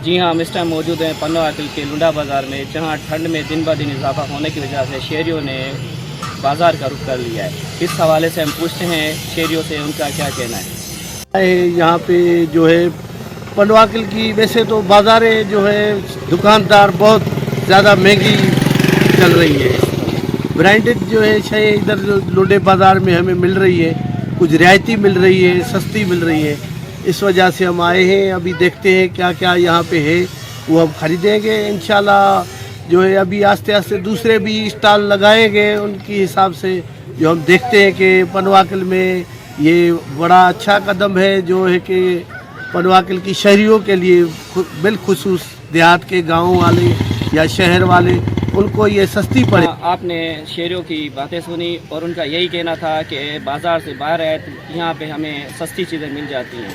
جی ہاں، ہم اس ٹائم موجود ہیں پنو عقل کے لنڈا بازار میں، جہاں ٹھنڈ میں دن بہ دن اضافہ ہونے کی وجہ سے شہریوں نے بازار کا رخ کر لیا ہے۔ اس حوالے سے ہم پوچھتے ہیں شہریوں سے ان کا کیا کہنا ہے۔ یہاں پہ جو ہے پنواکل کی ویسے تو بازاریں جو ہے دکاندار بہت زیادہ مہنگی چل رہی ہے۔ برانڈڈ جو ہے شے ادھر لوڈے بازار میں ہمیں مل رہی ہے، کچھ رعایتی مل رہی ہے، سستی مل رہی ہے۔ اس وجہ سے ہم آئے ہیں، ابھی دیکھتے ہیں کیا کیا یہاں پہ ہے، وہ ہم خریدیں گے انشاءاللہ۔ جو ہے ابھی آہستہ آہستہ دوسرے بھی اسٹال لگائیں گے ان کی حساب سے، جو ہم دیکھتے ہیں کہ پنواکل میں یہ بڑا اچھا قدم ہے، جو ہے کہ پنواکل کی شہریوں کے لیے بالخصوص دیہات کے گاؤں والے یا شہر والے ان کو یہ سستی پڑے۔ آپ نے شہریوں کی باتیں سنی اور ان کا یہی کہنا تھا کہ بازار سے باہر ہے، یہاں پہ ہمیں سستی چیزیں مل جاتی ہیں۔